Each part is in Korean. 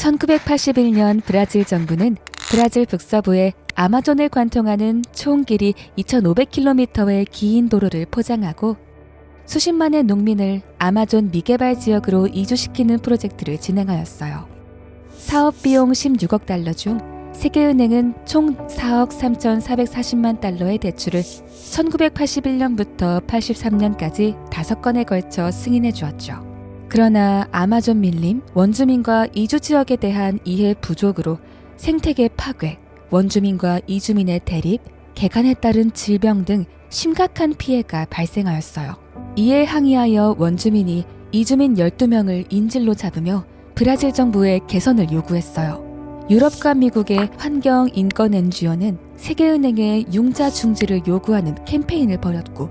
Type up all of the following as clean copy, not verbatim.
1981년 브라질 정부는 브라질 북서부에 아마존을 관통하는 총 길이 2,500km의 긴 도로를 포장하고 수십만의 농민을 아마존 미개발 지역으로 이주시키는 프로젝트를 진행하였어요. 사업 비용 16억 달러 중 세계은행은 총 4억 3,440만 달러의 대출을 1981년부터 83년까지 5건에 걸쳐 승인해 주었죠. 그러나 아마존 밀림, 원주민과 이주 지역에 대한 이해 부족으로 생태계 파괴, 원주민과 이주민의 대립, 개간에 따른 질병 등 심각한 피해가 발생하였어요. 이에 항의하여 원주민이 이주민 12명을 인질로 잡으며 브라질 정부에 개선을 요구했어요. 유럽과 미국의 환경 인권 NGO는 세계은행에 융자 중지를 요구하는 캠페인을 벌였고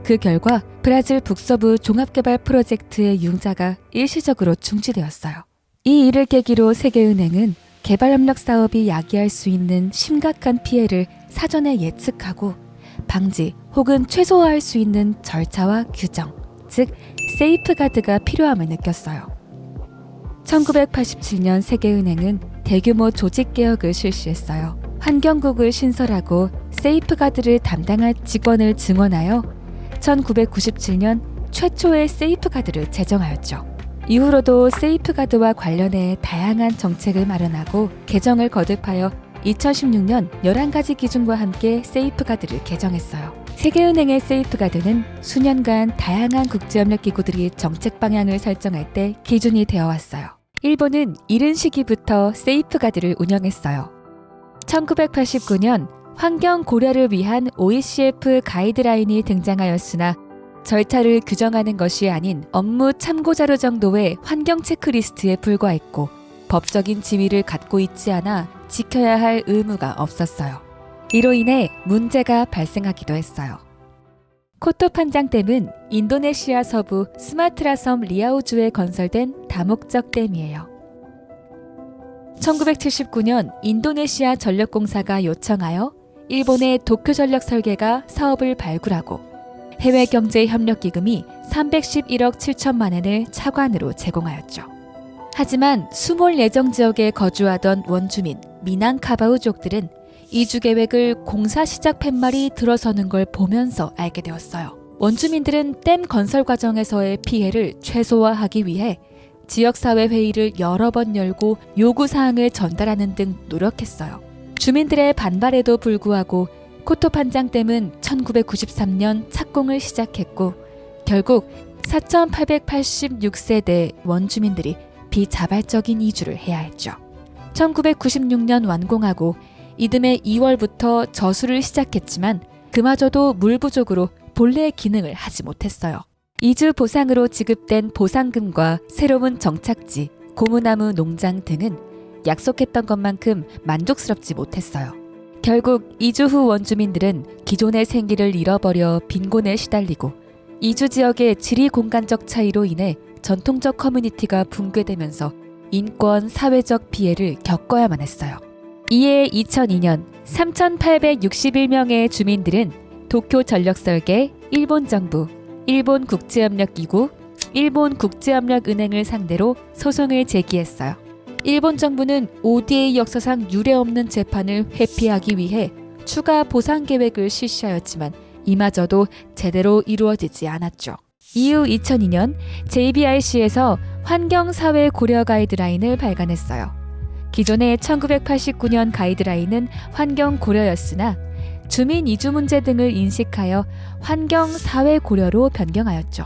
그 결과 브라질 북서부 종합개발 프로젝트의 융자가 일시적으로 중지되었어요. 이 일을 계기로 세계은행은 개발협력 사업이 야기할 수 있는 심각한 피해를 사전에 예측하고 방지 혹은 최소화할 수 있는 절차와 규정, 즉 세이프가드가 필요함을 느꼈어요. 1987년 세계은행은 대규모 조직개혁을 실시했어요. 환경국을 신설하고 세이프가드를 담당할 직원을 증원하여 1997년 최초의 세이프가드를 제정하였죠. 이후로도 세이프가드와 관련해 다양한 정책을 마련하고 개정을 거듭하여 2016년 11가지 기준과 함께 세이프가드를 개정했어요. 세계은행의 세이프가드는 수년간 다양한 국제협력기구들이 정책 방향을 설정할 때 기준이 되어왔어요. 일본은 이른 시기부터 세이프가드를 운영했어요. 1989년 환경 고려를 위한 OECF 가이드라인이 등장하였으나 절차를 규정하는 것이 아닌 업무 참고자료 정도의 환경 체크리스트에 불과했고 법적인 지위를 갖고 있지 않아 지켜야 할 의무가 없었어요. 이로 인해 문제가 발생하기도 했어요. 코토판장댐은 인도네시아 서부 스마트라 섬 리아우주에 건설된 다목적 댐이에요. 1979년 인도네시아 전력공사가 요청하여 일본의 도쿄전력 설계가 사업을 발굴하고 해외경제협력기금이 311억 7천만 엔을 차관으로 제공하였죠. 하지만 수몰 예정 지역에 거주하던 원주민 미난카바우족들은 이주 계획을 공사 시작 팻말이 들어서는 걸 보면서 알게 되었어요. 원주민들은 댐 건설 과정에서의 피해를 최소화하기 위해 지역사회 회의를 여러 번 열고 요구사항을 전달하는 등 노력했어요. 주민들의 반발에도 불구하고 코토판장댐은 1993년 착공을 시작했고 결국 4,886세대 원주민들이 비자발적인 이주를 해야 했죠. 1996년 완공하고 이듬해 2월부터 저수를 시작했지만 그마저도 물 부족으로 본래의 기능을 하지 못했어요. 이주 보상으로 지급된 보상금과 새로운 정착지, 고무나무 농장 등은 약속했던 것만큼 만족스럽지 못했어요. 결국 이주 후 원주민들은 기존의 생기를 잃어버려 빈곤에 시달리고 이주 지역의 지리 공간적 차이로 인해 전통적 커뮤니티가 붕괴되면서 인권, 사회적 피해를 겪어야만 했어요. 이에 2002년 3,861명의 주민들은 도쿄 전력설계, 일본 정부, 일본 국제협력기구, 일본 국제협력은행을 상대로 소송을 제기했어요. 일본 정부는 ODA 역사상 유례없는 재판을 회피하기 위해 추가 보상 계획을 실시하였지만 이마저도 제대로 이루어지지 않았죠. 이후 2002년 JBIC에서 환경사회 고려 가이드라인을 발간했어요. 기존의 1989년 가이드라인은 환경 고려였으나 주민 이주 문제 등을 인식하여 환경 사회 고려로 변경하였죠.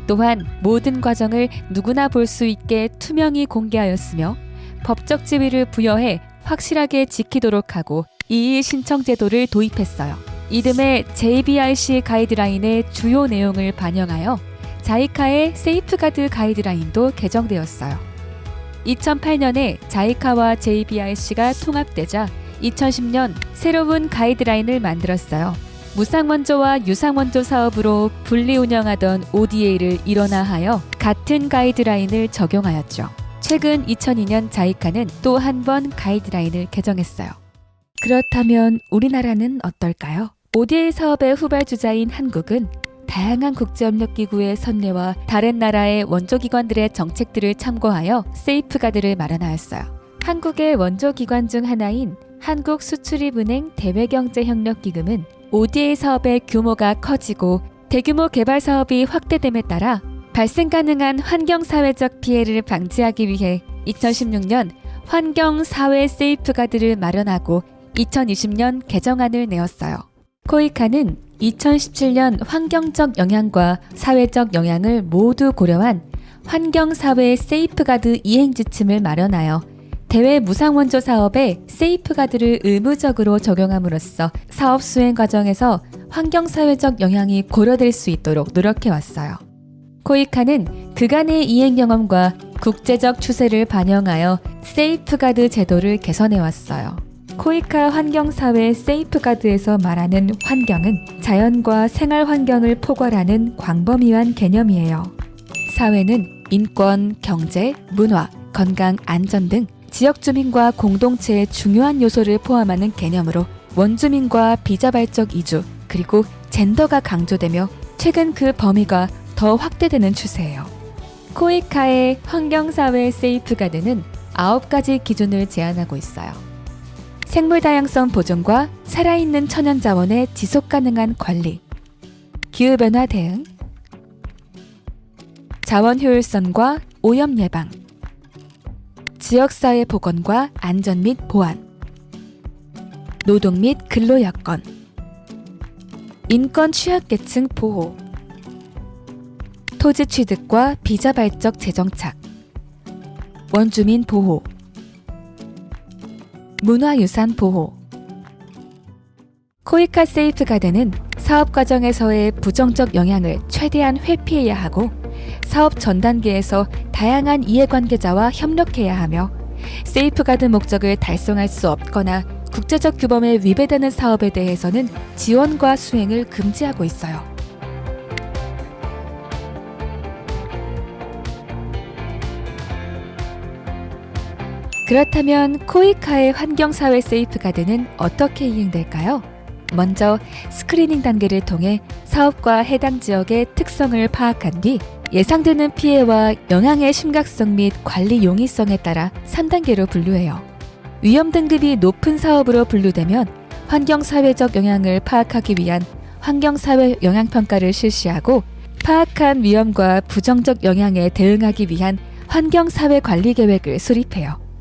또한 모든 과정을 누구나 볼 수 있게 투명히 공개하였으며 법적 지위를 부여해 확실하게 지키도록 하고 이의 신청 제도를 도입했어요. 이듬해 JBIC 가이드라인의 주요 내용을 반영하여 자이카의 세이프가드 가이드라인도 개정되었어요. 2008년에 자이카와 JBIC가 통합되자 2010년 새로운 가이드라인을 만들었어요. 무상원조와 유상원조 사업으로 분리 운영하던 ODA를 일원화하여 같은 가이드라인을 적용하였죠. 최근 2002년 자이카는 또 한 번 가이드라인을 개정했어요. 그렇다면 우리나라는 어떨까요? ODA 사업의 후발주자인 한국은 다양한 국제협력기구의 선례와 다른 나라의 원조기관들의 정책들을 참고하여 세이프가드를 마련하였어요. 한국의 원조기관 중 하나인 한국수출입은행 대외경제협력기금은 ODA 사업의 규모가 커지고 대규모 개발 사업이 확대됨에 따라 발생 가능한 환경사회적 피해를 방지하기 위해 2016년 환경사회 세이프가드를 마련하고 2020년 개정안을 내었어요. 코이카는 2017년 환경적 영향과 사회적 영향을 모두 고려한 환경사회 세이프가드 이행지침을 마련하여 대외 무상원조 사업에 세이프가드를 의무적으로 적용함으로써 사업 수행 과정에서 환경사회적 영향이 고려될 수 있도록 노력해왔어요. 코이카는 그간의 이행 경험과 국제적 추세를 반영하여 세이프가드 제도를 개선해왔어요. 코이카 환경사회 세이프가드에서 말하는 환경은 자연과 생활 환경을 포괄하는 광범위한 개념이에요. 사회는 인권, 경제, 문화, 건강, 안전 등 지역 주민과 공동체의 중요한 요소를 포함하는 개념으로 원주민과 비자발적 이주, 그리고 젠더가 강조되며 최근 그 범위가 더 확대되는 추세예요. 코이카의 환경사회 세이프가드는 9가지 기준을 제안하고 있어요. 생물다양성 보존과 살아있는 천연자원의 지속가능한 관리, 기후변화 대응, 자원 효율성과 오염 예방, 지역사회 복원과 안전 및 보안, 노동 및 근로 여건, 인권 취약계층 보호, 토지 취득과 비자발적 재정착, 원주민 보호, 문화유산 보호. 코이카 세이프가드는 사업 과정에서의 부정적 영향을 최대한 회피해야 하고 사업 전 단계에서 다양한 이해관계자와 협력해야 하며 세이프가드 목적을 달성할 수 없거나 국제적 규범에 위배되는 사업에 대해서는 지원과 수행을 금지하고 있어요. 그렇다면 코이카의 환경사회 세이프가드는 어떻게 이행될까요? 먼저 스크리닝 단계를 통해 사업과 해당 지역의 특성을 파악한 뒤 예상되는 피해와 영향의 심각성 및 관리 용이성에 따라 3단계로 분류해요. 위험 등급이 높은 사업으로 분류되면 환경사회적 영향을 파악하기 위한 환경사회 영향평가를 실시하고 파악한 위험과 부정적 영향에 대응하기 위한 환경사회 관리 계획을 수립해요.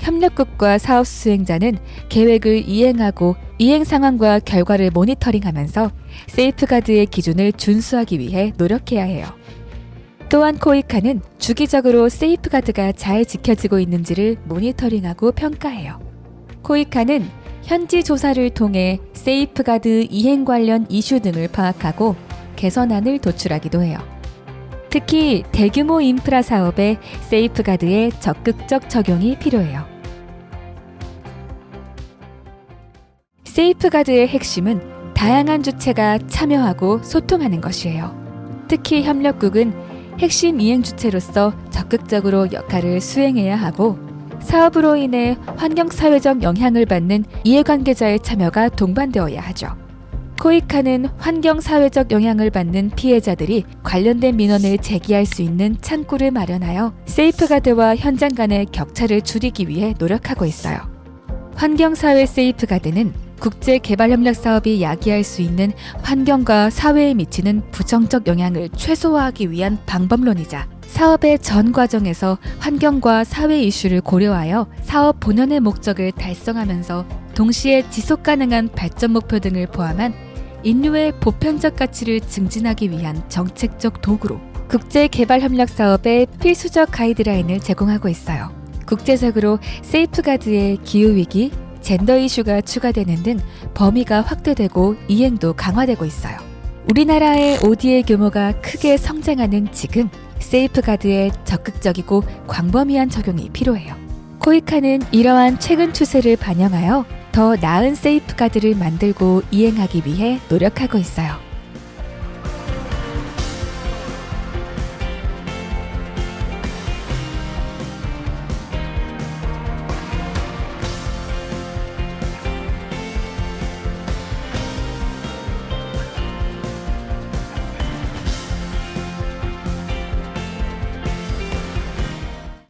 협력국과 사업 수행자는 계획을 이행하고 이행 상황과 결과를 모니터링하면서 세이프가드의 기준을 준수하기 위해 노력해야 해요. 또한 코이카는 주기적으로 세이프가드가 잘 지켜지고 있는지를 모니터링하고 평가해요. 코이카는 현지 조사를 통해 세이프가드 이행 관련 이슈 등을 파악하고 개선안을 도출하기도 해요. 특히 대규모 인프라 사업에 세이프가드의 적극적 적용이 필요해요. 세이프가드의 핵심은 다양한 주체가 참여하고 소통하는 것이에요. 특히 협력국은 핵심 이행 주체로서 적극적으로 역할을 수행해야 하고 사업으로 인해 환경사회적 영향을 받는 이해관계자의 참여가 동반되어야 하죠. 코이카는 환경사회적 영향을 받는 피해자들이 관련된 민원을 제기할 수 있는 창구를 마련하여 세이프가드와 현장 간의 격차를 줄이기 위해 노력하고 있어요. 환경사회 세이프가드는 국제개발협력 사업이 야기할 수 있는 환경과 사회에 미치는 부정적 영향을 최소화하기 위한 방법론이자 사업의 전 과정에서 환경과 사회 이슈를 고려하여 사업 본연의 목적을 달성하면서 동시에 지속가능한 발전 목표 등을 포함한 인류의 보편적 가치를 증진하기 위한 정책적 도구로 국제개발협력 사업의 필수적 가이드라인을 제공하고 있어요. 국제적으로 세이프가드의 기후위기, 젠더 이슈가 추가되는 등 범위가 확대되고 이행도 강화되고 있어요. 우리나라의 ODA 규모가 크게 성장하는 지금 세이프가드의 적극적이고 광범위한 적용이 필요해요. 코이카는 이러한 최근 추세를 반영하여 더 나은 세이프가드를 만들고 이행하기 위해 노력하고 있어요.